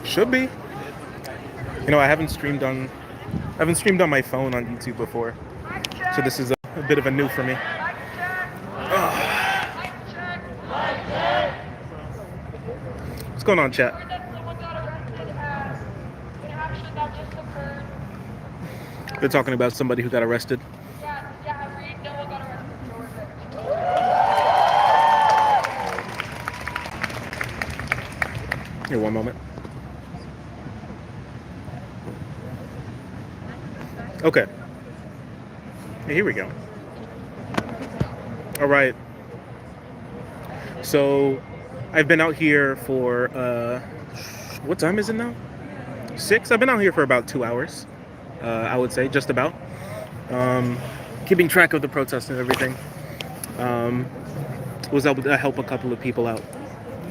Should be. I haven't streamed on my phone on YouTube before, so this is a bit of a new for me. Ugh. What's going on, chat? They're talking about somebody who got arrested. Here, one moment. Okay. Here we go. All right. So, I've been out here for what time is it now? 6. I've been out here for about 2 hours. I would say just about. Keeping track of the protests and everything. Was able to help a couple of people out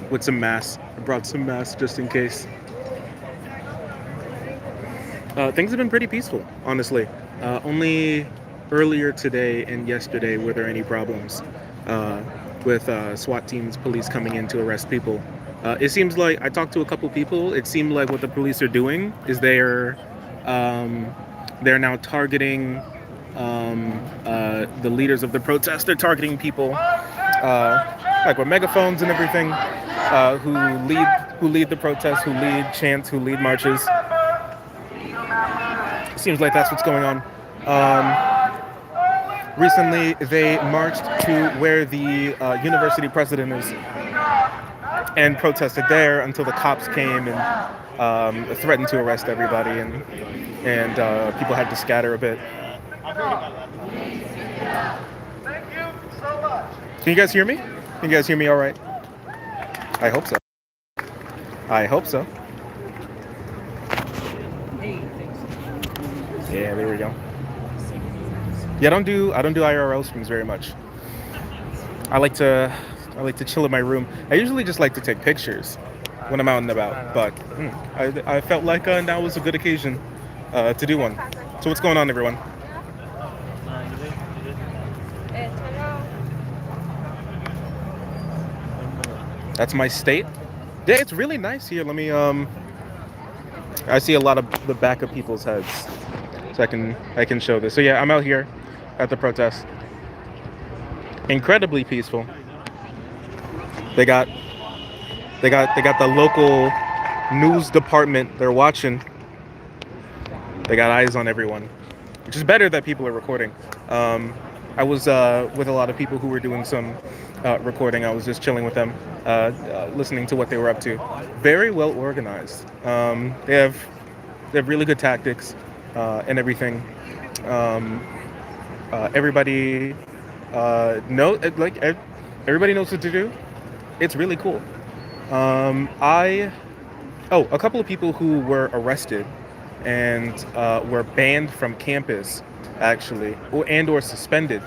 with some masks. I brought some masks just in case. Things have been pretty peaceful, honestly. Only earlier today and yesterday were there any problems with SWAT teams, police coming in to arrest people. It seems like I talked to a couple people. It seemed like what the police are doing is they're now targeting the leaders of the protest. They're targeting people like with megaphones and everything who lead the protests, who lead chants, who lead marches. Seems like that's what's going on. Recently, they marched to where the university president is and protested there until the cops came and threatened to arrest everybody, and people had to scatter a bit. Thank you so much. Can you guys hear me? Can you guys hear me all right? I hope so. I hope so. Yeah, there we go. Yeah, I don't do IRL streams very much. I like to chill in my room. I usually just like to take pictures when I'm out and about, but I felt like now was a good occasion to do one. So what's going on, everyone? That's my state. Yeah, it's really nice here. Let me I see a lot of the back of people's heads, so I can show this. So yeah, I'm out here at the protest. Incredibly peaceful. They got the local news department. They're watching. They got eyes on everyone, which is better that people are recording. I was with a lot of people who were doing some recording. I was just chilling with them, listening to what they were up to. Very well organized. They have really good tactics and everything. Everybody everybody knows what to do. It's really cool. A couple of people who were arrested and were banned from campus, actually, or suspended,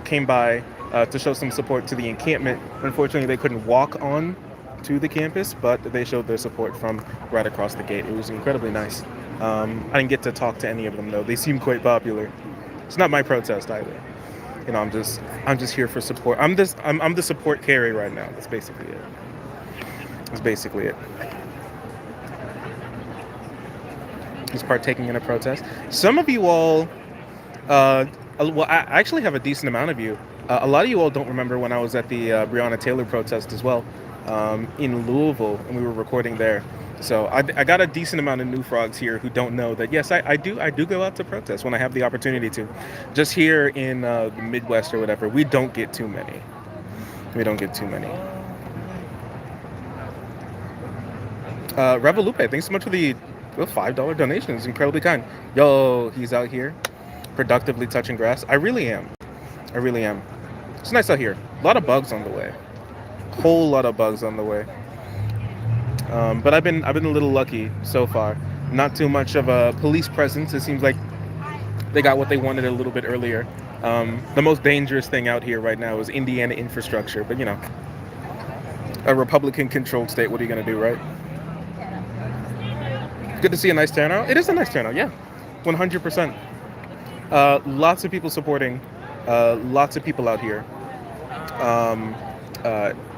came by to show some support to the encampment. Unfortunately, they couldn't walk on to the campus, but they showed their support from right across the gate. It was incredibly nice. I didn't get to talk to any of them though. They seem quite popular. It's not my protest either. I'm just here for support. I'm the support carry right now. That's basically it. He's partaking in a protest. Some of you all, I actually have a decent amount of you. A lot of you all don't remember when I was at the Breonna Taylor protest as well, in Louisville, and we were recording there. So I got a decent amount of new frogs here who don't know that, yes, I do go out to protest when I have the opportunity to. Just here in the Midwest or whatever, we don't get too many. Revolupe, thanks so much for the $5 donation. It's incredibly kind. Yo, he's out here productively touching grass. I really am. It's nice out here. A lot of bugs on the way. Whole lot of bugs on the way. But I've been a little lucky so far. Not too much of a police presence. It seems like they got what they wanted a little bit earlier. The most dangerous thing out here right now is Indiana infrastructure. But a Republican-controlled state. What are you gonna do, right? Good to see a nice turnout. It is a nice turnout, yeah, 100%. Lots of people supporting. Lots of people out here.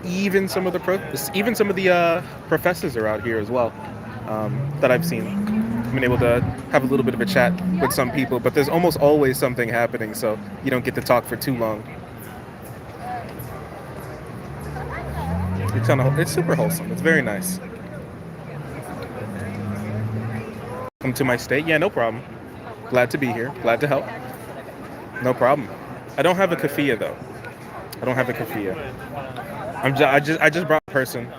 Even some of the professors are out here as well. that I've seen. I've been able to have a little bit of a chat with some people, but there's almost always something happening, so you don't get to talk for too long. It's super wholesome. It's very nice. Come to my state? Yeah, no problem. Glad to be here. Glad to help. No problem. I don't have a kafia though. I don't have a kafia. I just brought a person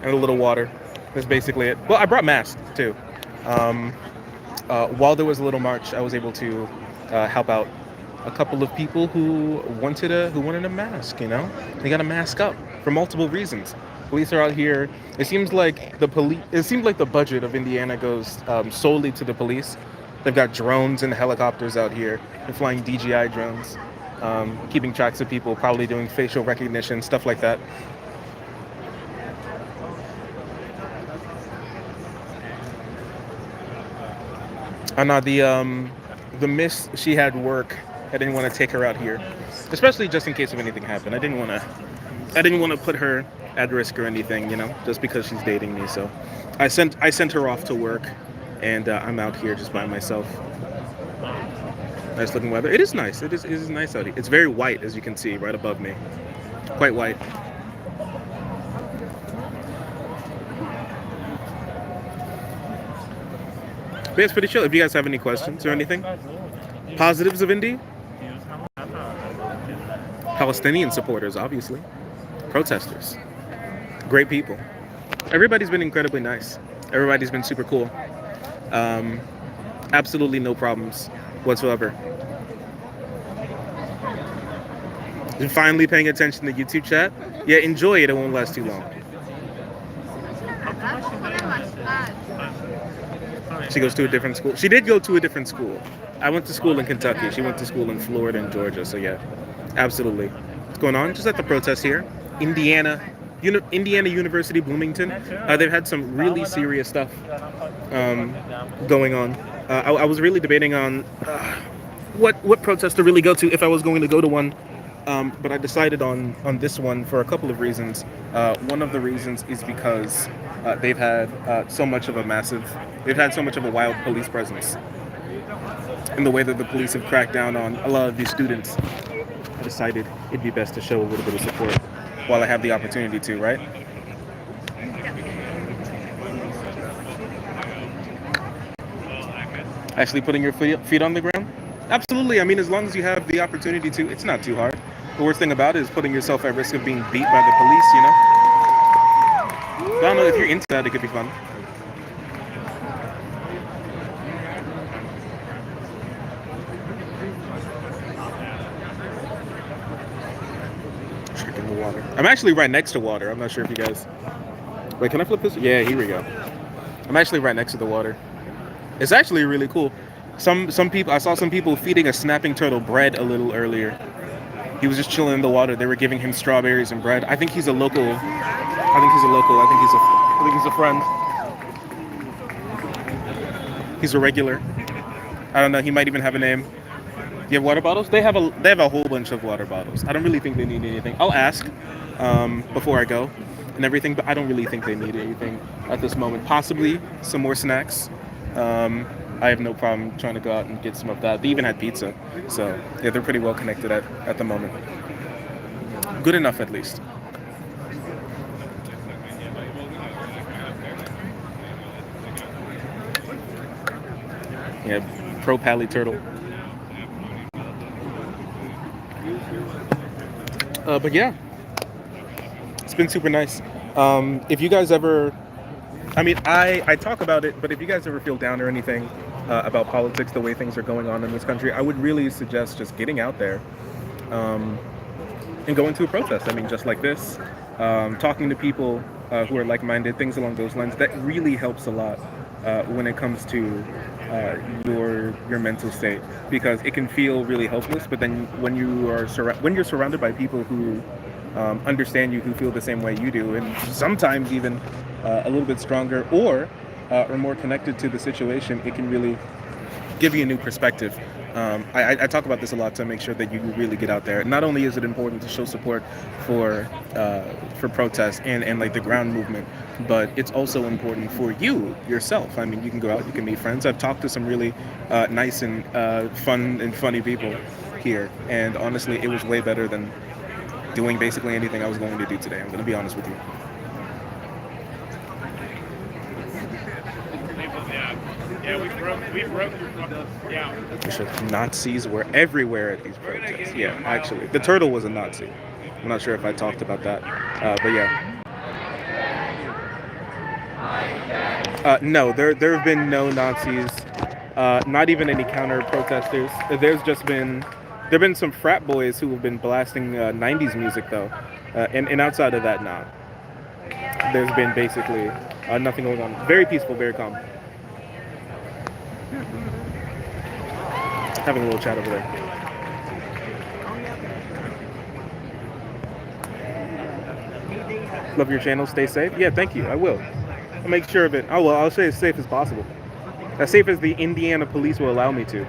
and a little water. That's basically it. Well, I brought masks too. Um, while there was a little march, I was able to help out a couple of people who wanted a mask. You know, they got a mask up for multiple reasons. Police are out here. It seems like the budget of Indiana goes solely to the police. They've got drones and helicopters out here. They're flying DJI drones, keeping tracks of people, probably doing facial recognition, stuff like that. Now the miss, she had work. I didn't want to take her out here, especially just in case if anything happened. I didn't want to put her at risk or anything, you know, just because she's dating me. So I sent her off to work, and I'm out here just by myself. Nice looking weather. It is nice. It is nice out here. It's very white, as you can see right above me. Quite white. But it's pretty chill. If you guys have any questions or anything, positives of Indy, Palestinian supporters, obviously, protesters, great people. Everybody's been incredibly nice. Everybody's been super cool. Absolutely no problems whatsoever. You're finally paying attention to YouTube chat? Yeah, enjoy it. It won't last too long. She goes to a different school. She did go to a different school. I went to school in Kentucky. She went to school in Florida and Georgia. So yeah, absolutely. What's going on? Just at the protest here. Indiana University, Bloomington. They've had some really serious stuff going on. I was really debating on what protest to really go to if I was going to go to one. But I decided on this one for a couple of reasons. One of the reasons is because they've had so much of a wild police presence. And the way that the police have cracked down on a lot of these students, I decided it'd be best to show a little bit of support while I have the opportunity to, right? Actually putting your feet on the ground? Absolutely. I mean, as long as you have the opportunity to, it's not too hard. The worst thing about it is putting yourself at risk of being beat by the police, you know? But I don't know, if you're into that, it could be fun. Drinking the water. I'm actually right next to water. I'm not sure if you guys... Wait, can I flip this? Yeah, here we go. I'm actually right next to the water. It's actually really cool. Some people, I saw some people feeding a snapping turtle bread a little earlier. He was just chilling in the water. They were giving him strawberries and bread. I think he's a local. I think he's a friend. He's a regular. I don't know. He might even have a name. Do you have water bottles? They have a whole bunch of water bottles. I don't really think they need anything. I'll ask before I go and everything, but I don't really think they need anything at this moment. Possibly some more snacks. I have no problem trying to go out and get some of that. They even had pizza. So, yeah, they're pretty well connected at the moment. Good enough, at least. Yeah, pro Pally Turtle. But yeah, it's been super nice. If you guys ever... I mean, I talk about it, but if you guys ever feel down or anything about politics, the way things are going on in this country, I would really suggest just getting out there and going to a protest. I mean, just like this, talking to people who are like-minded, things along those lines. That really helps a lot when it comes to your mental state, because it can feel really hopeless. But then when you're surrounded by people who understand you, who feel the same way you do, and sometimes even a little bit stronger or more connected to the situation, it can really give you a new perspective. I talk about this a lot to make sure that you really get out there. Not only is it important to show support for protest and like the ground movement, but it's also important for you yourself. I mean, you can go out, you can meet friends. I've talked to some really nice and fun and funny people here, and honestly, it was way better than doing basically anything I was going to do today. I'm going to be honest with you. Nazis were everywhere at these protests. Yeah, actually, the turtle was a Nazi. I'm not sure if I talked about that, but yeah. No, there have been no Nazis, not even any counter protesters. There've been some frat boys who have been blasting '90s music though, and outside of that, nah. There's been basically nothing going on. Very peaceful, very calm. Having a little chat over there. Love your channel. Stay safe. Yeah, thank you. I will. I'll make sure of it. Oh well, I'll stay as safe as possible. As safe as the Indiana police will allow me to.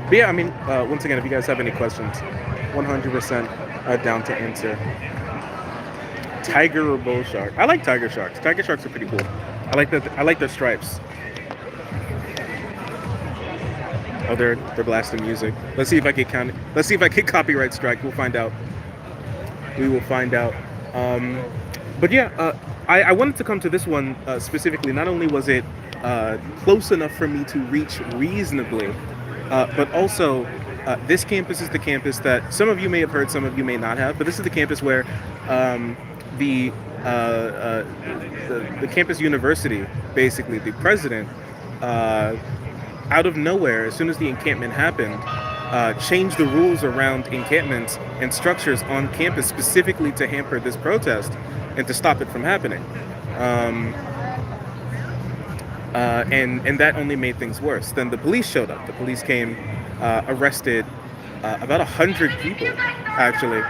But yeah, I mean, once again, if you guys have any questions, 100% down to answer. Tiger or bull shark? I like tiger sharks. Tiger sharks are pretty cool. I like that. I like their stripes. Oh, they're blasting music. Let's see if I can count it. Let's see if I can copyright strike. We'll find out. We will find out. But yeah, I wanted to come to this one specifically. Not only was it close enough for me to reach reasonably, but also this campus is the campus that some of you may have heard, some of you may not have. But this is the campus where the campus university, basically the president, out of nowhere, as soon as the encampment happened, changed the rules around encampments and structures on campus specifically to hamper this protest and to stop it from happening. And that only made things worse. Then the police showed up. The police came, arrested about 100 people, actually.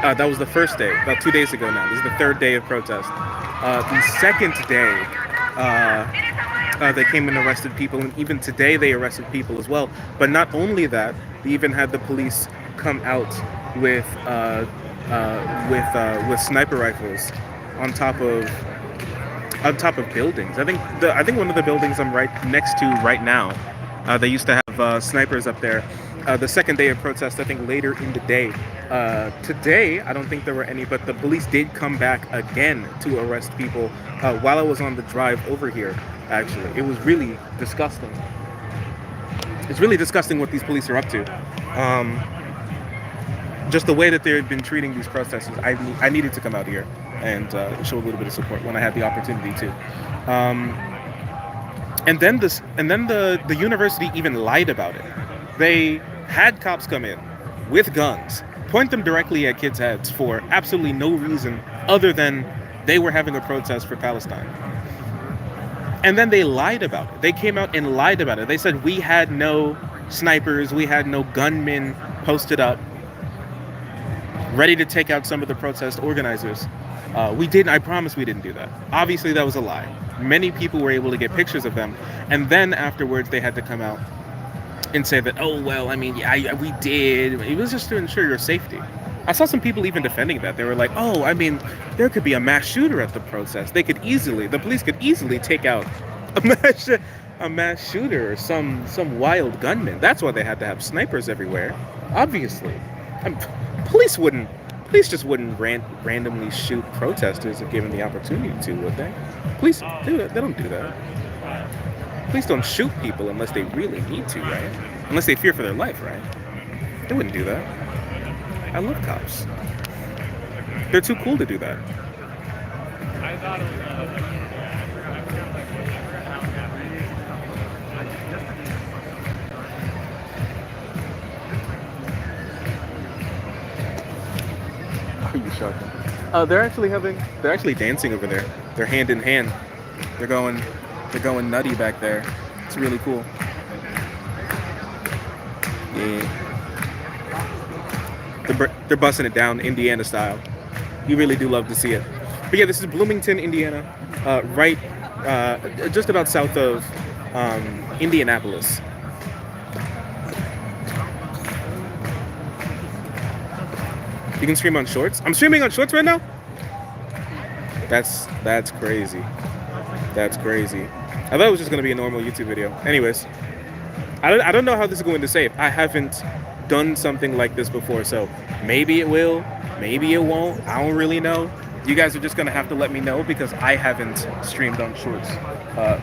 That was the first day, about 2 days ago now. This is the third day of protest. The second day, they came and arrested people, and even today they arrested people as well. But not only that, they even had the police come out with sniper rifles on top of buildings. I think one of the buildings I'm right next to right now, they used to have snipers up there. The second day of protest, I think later in the day. Today, I don't think there were any, but the police did come back again to arrest people while I was on the drive over here, actually. It was really disgusting. It's really disgusting what these police are up to. Just the way that they've been treating these protesters, I needed to come out here and show a little bit of support when I had the opportunity to. And then the university even lied about it. They had cops come in with guns, point them directly at kids' heads for absolutely no reason other than they were having a protest for Palestine. And then they lied about it. They came out and lied about it. They said we had no snipers, we had no gunmen posted up ready to take out some of the protest organizers. We didn't. I promise we didn't do that. Obviously, that was a lie. Many people were able to get pictures of them, and then afterwards they had to come out and say that, oh well, I mean, yeah, we did. It was just to ensure your safety. I saw some people even defending that. They were like, oh, I mean, there could be a mass shooter at the protest. The police could easily take out a mass shooter or some wild gunman. That's why they had to have snipers everywhere. Obviously, police just wouldn't randomly shoot protesters if given the opportunity to, would they? Police do it. They don't do that. Police don't shoot people unless they really need to, right? Unless they fear for their life, right? They wouldn't do that. I love cops. They're too cool to do that. Are you shocking? They're actually dancing over there. They're hand in hand. They're going nutty back there. It's really cool. Yeah. They're busting it down Indiana style. You really do love to see it. But yeah, this is Bloomington, Indiana, right just about south of Indianapolis. You can stream on Shorts. I'm streaming on Shorts right now. That's crazy. That's crazy. I thought it was just gonna be a normal YouTube video. Anyways, I don't know how this is going to save. I haven't done something like this before, so maybe it will, maybe it won't. I don't really know. You guys are just gonna have to let me know because I haven't streamed on Shorts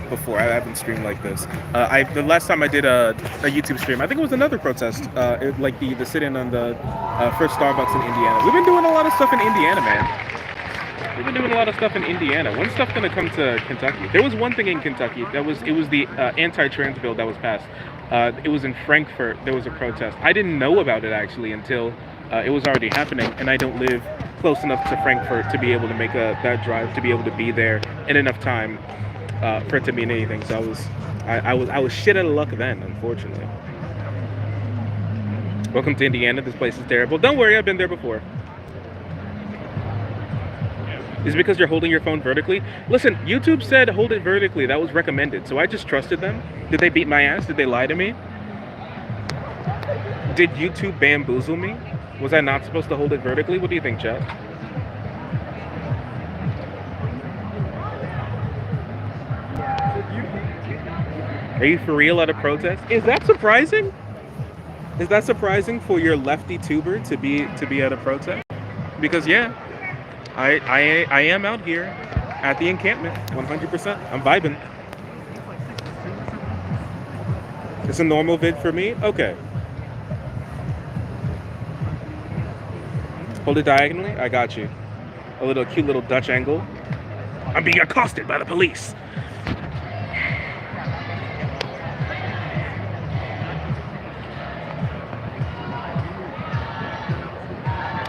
before. I haven't streamed like this. The last time I did a YouTube stream, I think it was another protest, like the sit-in on the first Starbucks in Indiana. We've been doing a lot of stuff in Indiana, man. We've been doing a lot of stuff in Indiana. When's stuff gonna come to Kentucky? There was one thing in Kentucky it was the anti-trans bill that was passed. It was in Frankfurt. There was a protest. I didn't know about it actually until it was already happening, and I don't live close enough to Frankfurt to be able to make that drive to be able to be there in enough time for it to mean anything. So I was shit out of luck then, unfortunately. Welcome to Indiana. This place is terrible. Don't worry, I've been there before. Is it because you're holding your phone vertically? Listen, YouTube said hold it vertically. That was recommended. So I just trusted them. Did they beat my ass? Did they lie to me? Did YouTube bamboozle me? Was I not supposed to hold it vertically? What do you think, chat? Are you for real at a protest? Is that surprising? Is that surprising for your lefty tuber to be at a protest? Because yeah. I am out here at the encampment, 100%. I'm vibing. It's a normal vid for me? Okay. Hold it diagonally? I got you. A cute little Dutch angle. I'm being accosted by the police.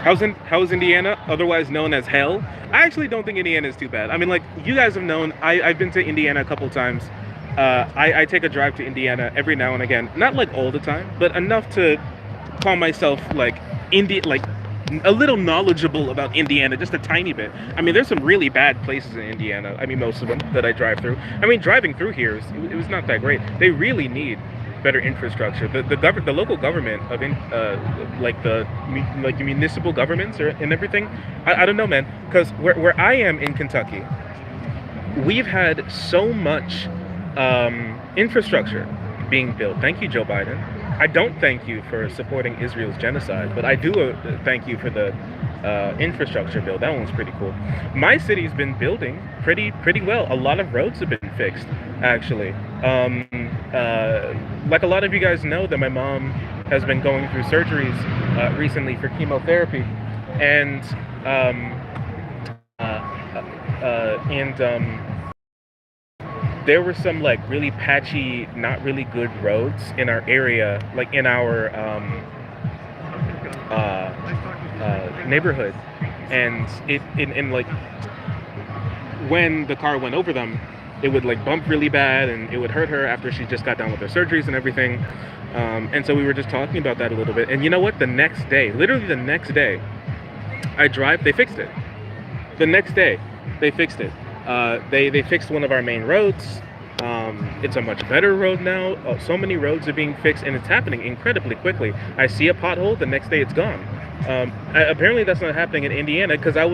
How's Indiana, otherwise known as hell? I actually don't think Indiana is too bad. I mean, like, you guys have known, I've been to Indiana a couple times. I take a drive to Indiana every now and again. Not like all the time, but enough to call myself like a little knowledgeable about Indiana, just a tiny bit. I mean, there's some really bad places in Indiana. I mean, most of them that I drive through. I mean, driving through here, it was not that great. They really need better infrastructure. The local government of the municipal governments and everything. I don't know, man. Because where I am in Kentucky, we've had so much infrastructure being built. Thank you, Joe Biden. I don't thank you for supporting Israel's genocide, but I do thank you for the infrastructure bill. That one's pretty cool. My city's been building pretty well. A lot of roads have been fixed, actually. Like a lot of you guys know that my mom has been going through surgeries recently for chemotherapy, and there were some like really patchy, not really good roads in our area, like in our neighborhood, and in like when the car went over them, it would like bump really bad and it would hurt her after she just got done with her surgeries and everything. And so we were just talking about that a little bit. And you know what? The next day, literally the next day, they fixed it. The next day, they fixed it. They fixed one of our main roads. It's a much better road now. So many roads are being fixed, and it's happening incredibly quickly. I see a pothole, the next day it's gone. Apparently that's not happening in Indiana, because I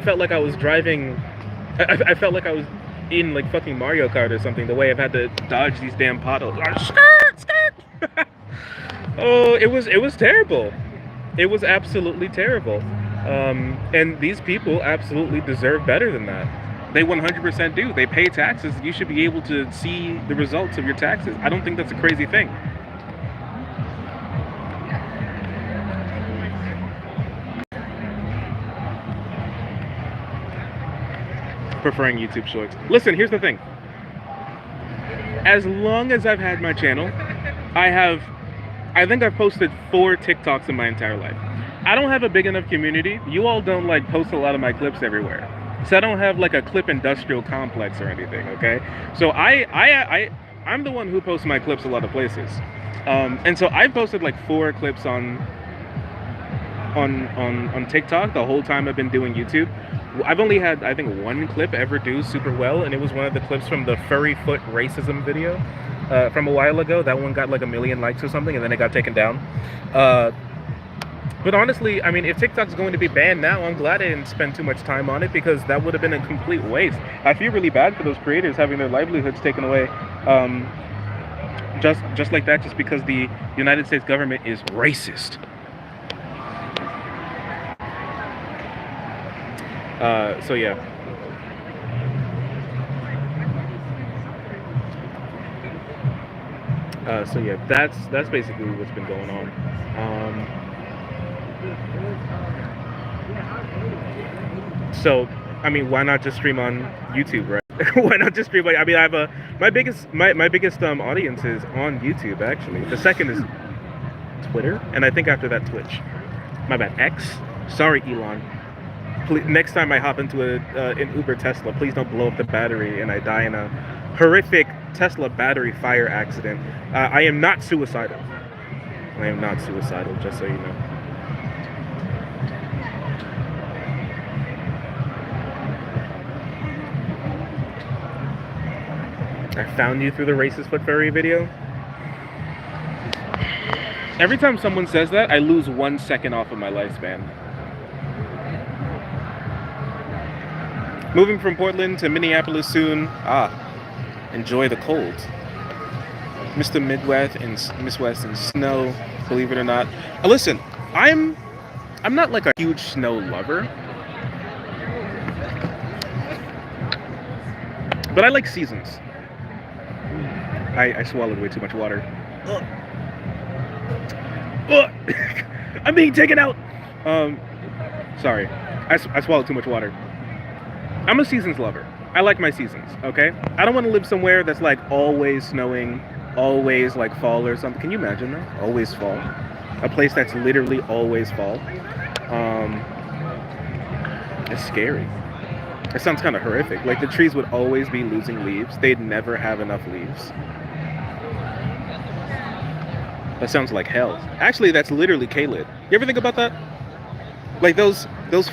felt like I was driving, I felt like I was in like fucking Mario Kart or something, the way I've had to dodge these damn potholes. Skirt! Oh, it was terrible. It was absolutely terrible. And these people absolutely deserve better than that. They 100% do. They pay taxes. You should be able to see the results of your taxes. I don't think that's a crazy thing. Preferring YouTube Shorts. Listen, here's the thing. As long as I've had my channel, I think I've posted 4 TikToks in my entire life. I don't have a big enough community. You all don't like post a lot of my clips everywhere. So I don't have like a clip industrial complex or anything, okay? So I'm the one who posts my clips a lot of places. And so I've posted like 4 clips on TikTok the whole time I've been doing YouTube. I've only had, I think, 1 clip ever do super well, and it was one of the clips from the furry foot racism video from a while ago. That one got like 1 million likes or something, and then it got taken down. But honestly, I mean, if TikTok's going to be banned now, I'm glad I didn't spend too much time on it because that would have been a complete waste. I feel really bad for those creators having their livelihoods taken away, just like that, just because the United States government is racist. So yeah. So yeah, that's basically what's been going on. So I mean, why not just stream on YouTube, right? Why not just stream? I mean, I have my biggest audience is on YouTube actually. The second is Twitter, and I think after that Twitch. My bad, X. Sorry, Elon. Please, next time I hop into an Uber Tesla, please don't blow up the battery and I die in a horrific Tesla battery fire accident. I am not suicidal. I am not suicidal, just so you know. I found you through the racist foot furry video. Every time someone says that, I lose 1 second off of my lifespan. Moving from Portland to Minneapolis soon. Enjoy the cold. Mr. Midwest and Miss West and snow, believe it or not. Listen, I'm not like a huge snow lover, but I like seasons. I swallowed way too much water. I'm being taken out. Sorry, I swallowed too much water. I'm a seasons lover. I like my seasons, okay? I don't want to live somewhere that's like always snowing, always like fall or something. Can you imagine that? Always fall. A place that's literally always fall. It's scary. It sounds kind of horrific. Like the trees would always be losing leaves. They'd never have enough leaves. That sounds like hell. Actually, that's literally K-Lid. You ever think about that? Like those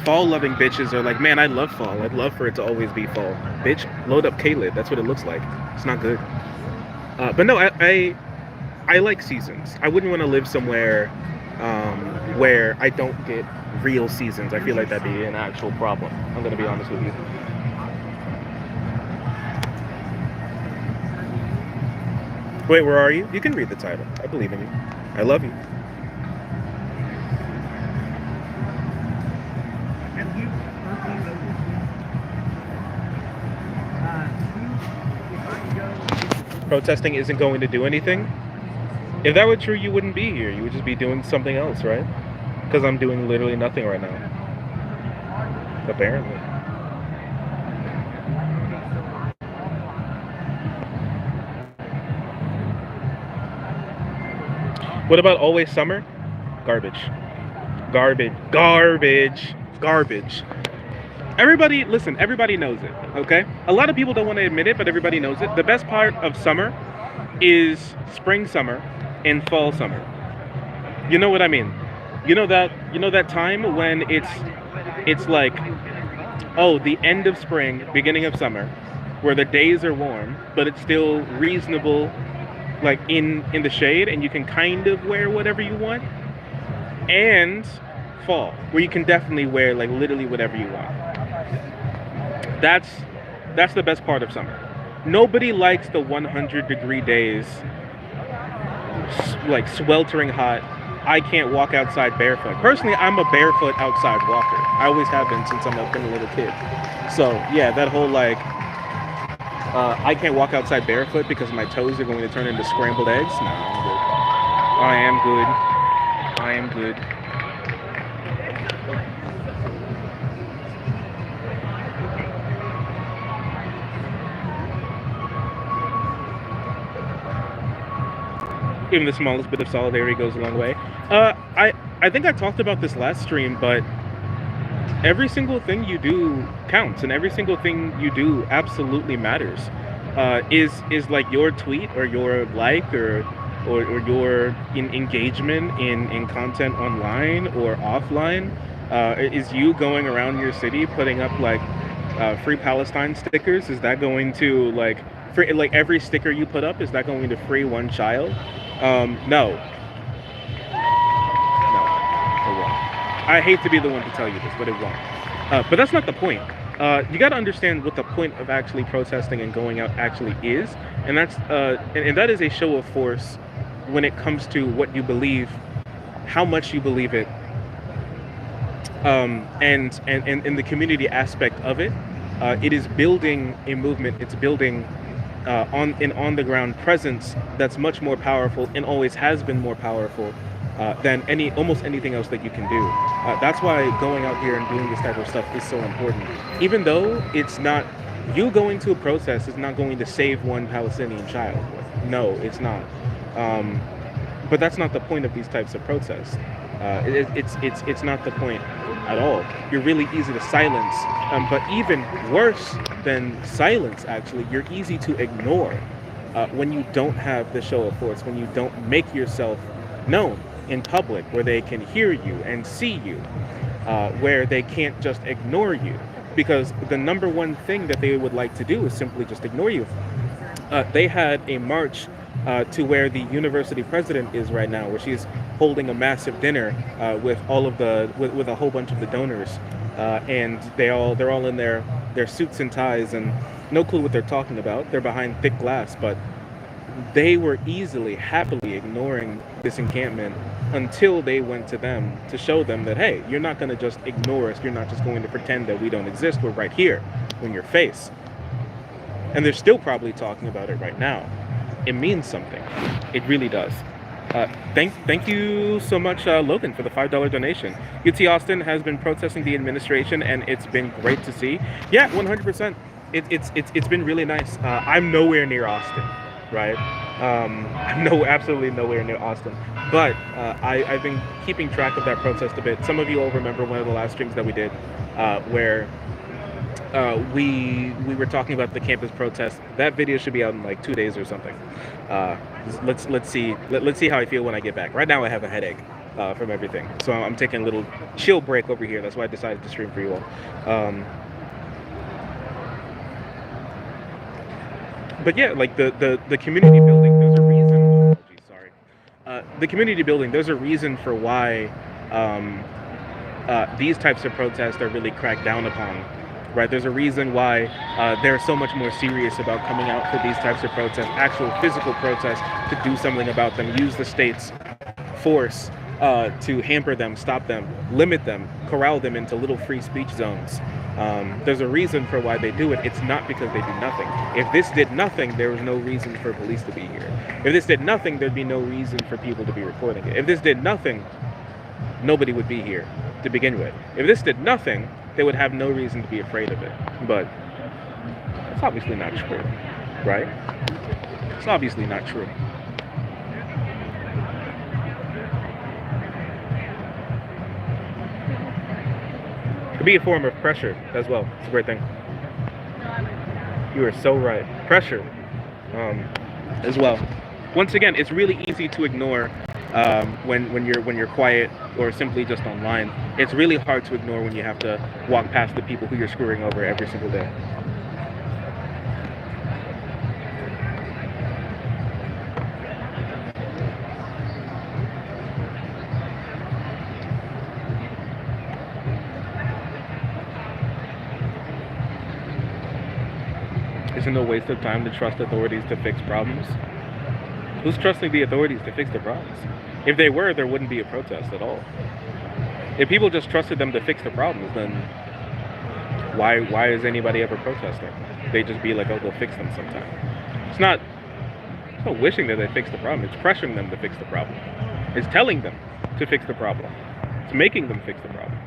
fall-loving bitches are like, man, I love fall. I'd love for it to always be fall. Bitch, load up K-Lid. That's what it looks like. It's not good. But no, I like seasons. I wouldn't want to live somewhere where I don't get real seasons. I feel like that'd be an actual problem. I'm gonna be honest with you. Wait, where are you? You can read the title. I believe in you. I love you. Protesting isn't going to do anything. If that were true, you wouldn't be here. You would just be doing something else, right? Because I'm doing literally nothing right now. Apparently. What about always summer? Garbage. Garbage. Garbage. Garbage. Everybody, listen, everybody knows it, okay? A lot of people don't want to admit it, but everybody knows it. The best part of summer is spring summer and fall summer. You know what I mean? You know that time when it's like, oh, the end of spring, beginning of summer, where the days are warm, but it's still reasonable, like in the shade, and you can kind of wear whatever you want. And fall, where you can definitely wear like literally whatever you want. That's the best part of summer. Nobody likes the 100-degree days, like sweltering hot. I can't walk outside barefoot. Personally, I'm a barefoot outside walker. I always have been since I've been a little kid. So yeah, that whole like, I can't walk outside barefoot because my toes are going to turn into scrambled eggs. No, I'm good. I am good. I am good. Even the smallest bit of solidarity goes a long way. I think I talked about this last stream, but every single thing you do counts, and every single thing you do absolutely matters. Is like your tweet or your like or your engagement in content online or offline, is you going around your city putting up like free Palestine stickers? Is that going to like like every sticker you put up, is that going to free one child? No. No, it won't. I hate to be the one to tell you this, but it won't. But that's not the point. You got to understand what the point of actually protesting and going out actually is, and and that is a show of force when it comes to what you believe, how much you believe it, and in the community aspect of it. It is building a movement. It's building on the ground presence that's much more powerful and always has been more powerful than almost anything else that you can do. That's why going out here and doing this type of stuff is so important. Even though it's not, you going to a protest is not going to save one Palestinian child. No, it's not. But that's not the point of these types of protests. It's not the point at all. You're really easy to silence, but even worse than silence, actually, you're easy to ignore when you don't have the show of force, when you don't make yourself known in public, where they can hear you and see you, where they can't just ignore you, because the number one thing that they would like to do is simply just ignore you. They had a march to where the university president is right now, where she's holding a massive dinner with all of with a whole bunch of the donors, and they're all in their suits and ties and no clue what they're talking about. They're behind thick glass, but they were happily ignoring this encampment until they went to them to show them that, hey, you're not going to just ignore us. You're not just going to pretend that we don't exist. We're right here in your face. And they're still probably talking about it right now. It means something. It really does. Thank you so much, Logan, for the $5 donation. UT Austin has been protesting the administration, and it's been great to see. Yeah, 100%. It's been really nice. I'm nowhere near Austin, right? I'm absolutely nowhere near Austin. But I've been keeping track of that protest a bit. Some of you all remember one of the last streams that we did, where we were talking about the campus protest. That video should be out in like 2 days or something. Let's see how I feel when I get back. Right now I have a headache from everything, so I'm taking a little chill break over here. That's why I decided to stream for you all. But yeah, like the community building, there's a reason. The community building, there's a reason for why these types of protests are really cracked down upon. Right, there's a reason why they're so much more serious about coming out for these types of protests, actual physical protests, to do something about them, use the state's force to hamper them, stop them, limit them, corral them into little free speech zones. There's a reason for why they do it. It's not because they do nothing. If this did nothing, there was no reason for police to be here. If this did nothing, there'd be no reason for people to be recording it. If this did nothing, nobody would be here to begin with. If this did nothing, they would have no reason to be afraid of it. But it's obviously not true, right? It's obviously not true. It could be a form of pressure as well. It's a great thing. You are so right. Pressure as well. Once again, it's really easy to ignore when you're quiet or simply just online. It's really hard to ignore when you have to walk past the people who you're screwing over every single day. Isn't it a waste of time to trust authorities to fix problems? Who's trusting the authorities to fix the problems? If they were, there wouldn't be a protest at all. If people just trusted them to fix the problems, then why is anybody ever protesting? They just be like, oh, they'll fix them sometime. It's not wishing that they fix the problem. It's pressuring them to fix the problem. It's telling them to fix the problem. It's making them fix the problem.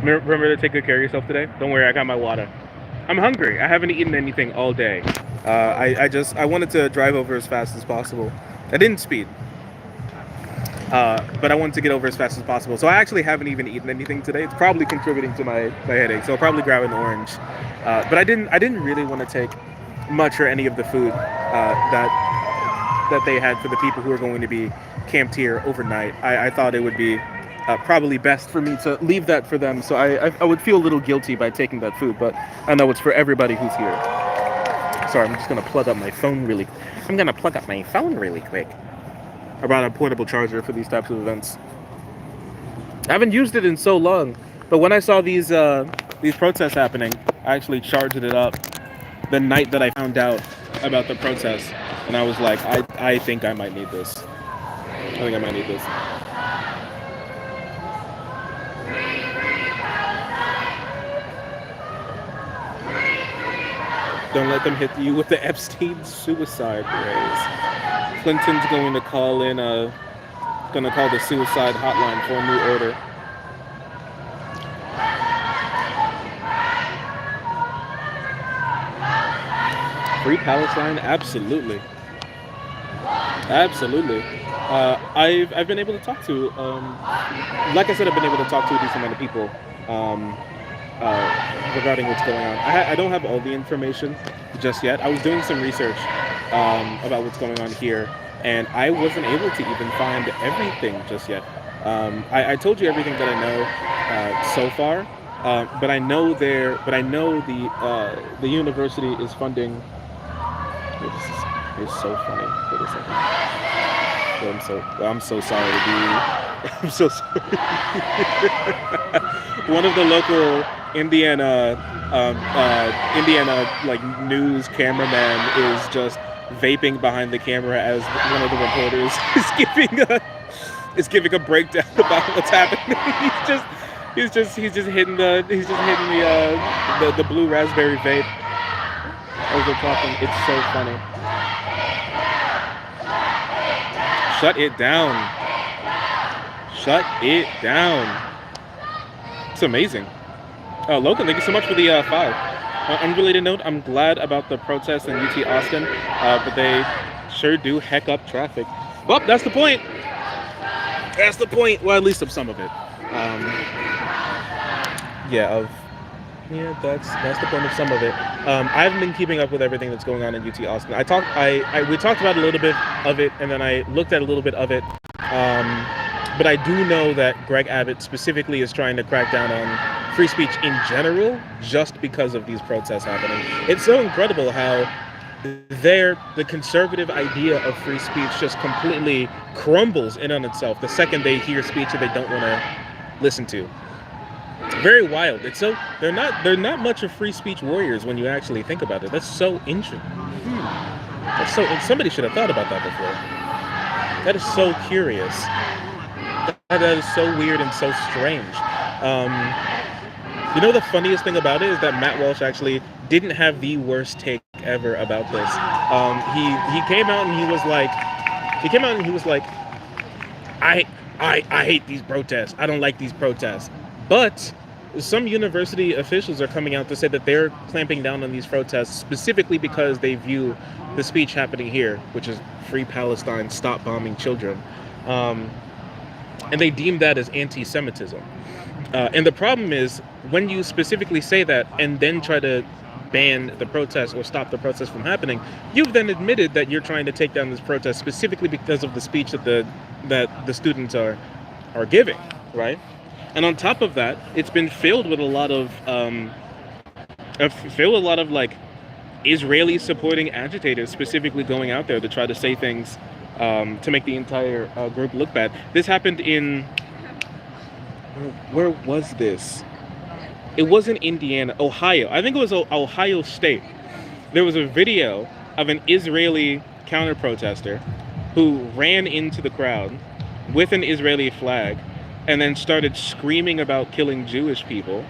Remember to take good care of yourself today. Don't worry, I got my water. I'm hungry. I haven't eaten anything all day. I wanted to drive over as fast as possible. I didn't speed, but I wanted to get over as fast as possible. So I actually haven't even eaten anything today. It's probably contributing to my headache. So I'll probably grab an orange. But I didn't really want to take much or any of the food that they had for the people who are going to be camped here overnight. I thought it would be probably best for me to leave that for them. So I would feel a little guilty by taking that food, but I know it's for everybody who's here. Sorry, I'm just gonna plug up my phone really. I'm gonna plug up my phone really quick. I brought a portable charger for these types of events. I haven't used it in so long, but when I saw these protests happening, I actually charged it up the night that I found out about the protests, and I was like, I think I might need this. I think I might need this. Don't let them hit you with the Epstein suicide rays. Clinton's going to call in gonna call the suicide hotline for a new order. Free Palestine, absolutely, absolutely. I've been able to talk to, like I said, I've been able to talk to a decent amount of people regarding what's going on. I don't have all the information just yet. I was doing some research about what's going on here, and I wasn't able to even find everything just yet. I told you everything that I know so far, but I know the university is funding. Wait, this is so funny. Wait a second. I'm so sorry, dude. I'm so sorry. One of the local Indiana like news cameraman is just vaping behind the camera as one of the reporters is giving a breakdown about what's happening. He's just hitting the blue raspberry vape as they're talking. It's so funny. Shut it down. Shut it down. It's amazing. Logan, thank you so much for the 5. Unrelated note, I'm glad about the protests in UT Austin, but they sure do heck up traffic. Well, that's the point. That's the point. Well, at least of some of it. That's the point of some of it. I haven't been keeping up with everything that's going on in UT Austin. We talked about a little bit of it, and then I looked at a little bit of it. But I do know that Greg Abbott specifically is trying to crack down on free speech in general, just because of these protests happening. It's so incredible how the conservative idea of free speech just completely crumbles in on itself the second they hear speech that they don't want to listen to. It's very wild. It's so they're not much of free speech warriors when you actually think about it. That's so interesting. Somebody should have thought about that before. That is so curious. That is so weird and so strange. You know, the funniest thing about it is that Matt Walsh actually didn't have the worst take ever about this. He came out and he was like, I hate these protests. I don't like these protests. But some university officials are coming out to say that they're clamping down on these protests specifically because they view the speech happening here, which is Free Palestine, Stop Bombing Children. And they deem that as anti-Semitism. And the problem is, when you specifically say that and then try to ban the protest or stop the protest from happening, you've then admitted that you're trying to take down this protest specifically because of the speech that the students are giving, right? And on top of that, it's been filled with a lot of like Israeli supporting agitators specifically going out there to try to say things to make the entire group look bad. This happened in, where was this? It wasn't Indiana, Ohio. I think it was Ohio State. There was a video of an Israeli counter-protester who ran into the crowd with an Israeli flag and then started screaming about killing Jewish people,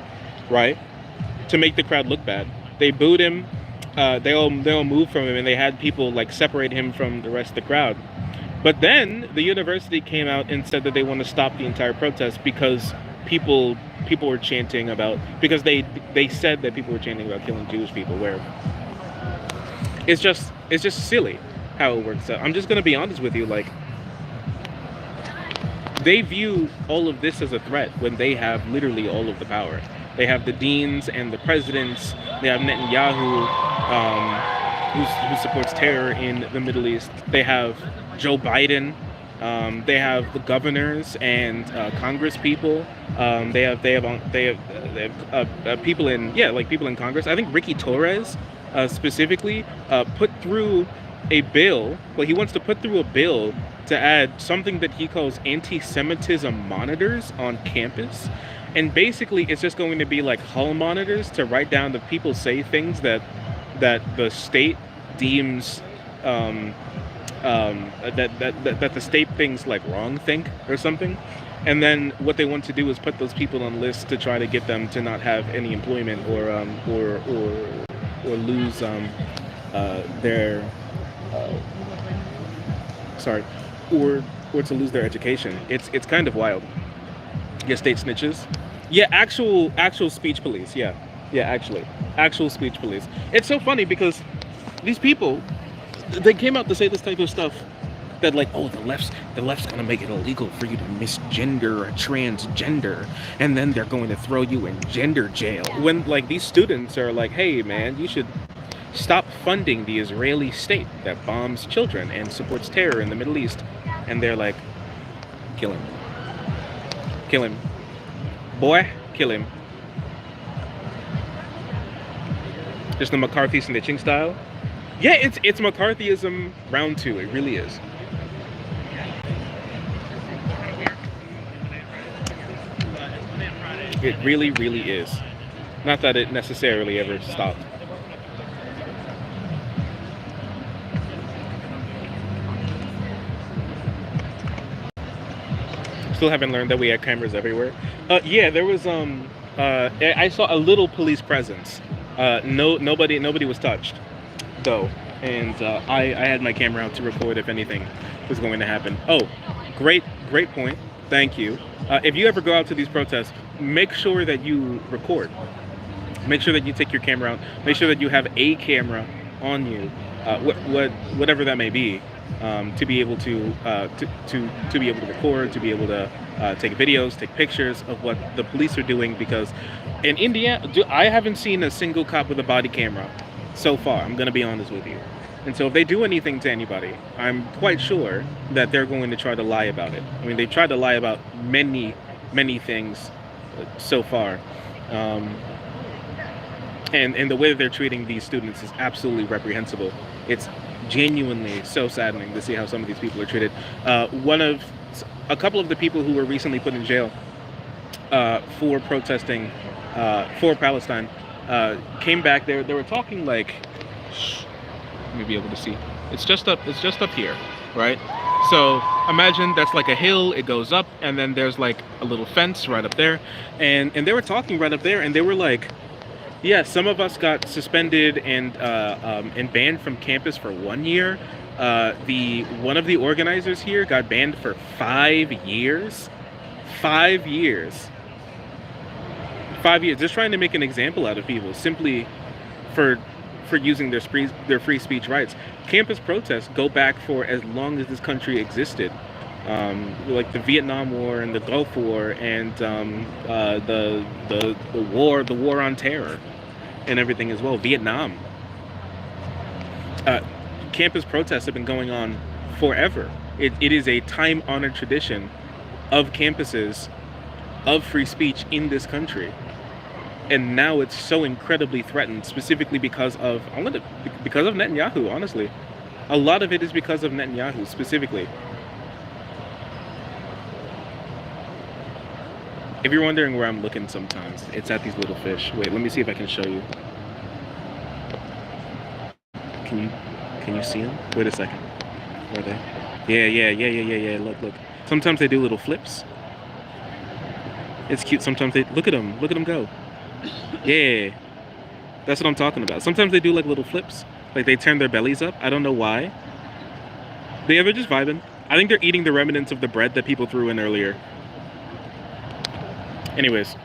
right? To make the crowd look bad. They booed him. They all moved from him, and they had people like separate him from the rest of the crowd. But then the university came out and said that they want to stop the entire protest because people were chanting about, because they said that people were chanting about killing Jewish people, where it's just silly how it works out. I'm just gonna be honest with you, like, they view all of this as a threat when they have literally all of the power. They have the deans and the presidents. They have Netanyahu, who supports terror in the Middle East. They have Joe Biden, They have the governors and Congress people. They have people in, yeah, like people in Congress. I think Ricky Torres specifically put through a bill. Well, he wants to put through a bill to add something that he calls anti-Semitism monitors on campus. And basically, it's just going to be like hall monitors to write down that people say things that the state deems that the state thinks like wrong think or something. And then what they want to do is put those people on lists to try to get them to not have any employment or lose their sorry or to lose their education. It's kind of wild. Yeah, state snitches. Yeah, actual speech police. Yeah, actual speech police. It's so funny because these people, they came out to say this type of stuff that like, oh, the left's gonna make it illegal for you to misgender or transgender, and then they're going to throw you in gender jail. When like these students are like, hey man, you should stop funding the Israeli state that bombs children and supports terror in the Middle East, and they're like, kill him, boy, kill him. Just the McCarthy snitching style. Yeah, it's McCarthyism round 2. It really is. It really, really is. Not that it necessarily ever stopped. Still haven't learned that we had cameras everywhere. Yeah, there was I saw a little police presence. Nobody was touched though, and I had my camera out to record if anything was going to happen. Oh, great point. Thank you. If you ever go out to these protests, make sure that you record. Make sure that you take your camera out. Make sure that you have a camera on you, whatever that may be, to be able to be able to record, to be able to take videos, take pictures of what the police are doing. Because in Indiana, I haven't seen a single cop with a body camera so far. I'm going to be honest with you. And so if they do anything to anybody, I'm quite sure that they're going to try to lie about it. I mean, they tried to lie about many things so far. And the way that they're treating these students is absolutely reprehensible. It's genuinely so saddening to see how some of these people are treated. A couple of the people who were recently put in jail for protesting for Palestine came back. They were talking like, let me be able to see. It's just up here, right? So imagine that's like a hill. It goes up, and then there's like a little fence right up there, and they were talking right up there, and they were like, yeah, some of us got suspended and banned from campus for 1 year. One of the organizers here got banned for 5 years. 5 years. 5 years. Just trying to make an example out of people simply for using their free speech rights. Campus protests go back for as long as this country existed. Like the Vietnam War and the Gulf War and the war on terror and everything as well. Vietnam. Campus protests have been going on forever. It is a time-honored tradition of campuses of free speech in this country. And now it's so incredibly threatened, specifically because of Netanyahu, honestly. A lot of it is because of Netanyahu, specifically. If you're wondering where I'm looking sometimes, it's at these little fish. Wait, let me see if I can show you. Can you see them? Wait a second. Where are they? Yeah. Look. Sometimes they do little flips. It's cute. Sometimes they look at them go. Yeah, that's what I'm talking about. Sometimes they do like little flips, like they turn their bellies up. I don't know why. But yeah, they're just vibing. I think they're eating the remnants of the bread that people threw in earlier. Anyways,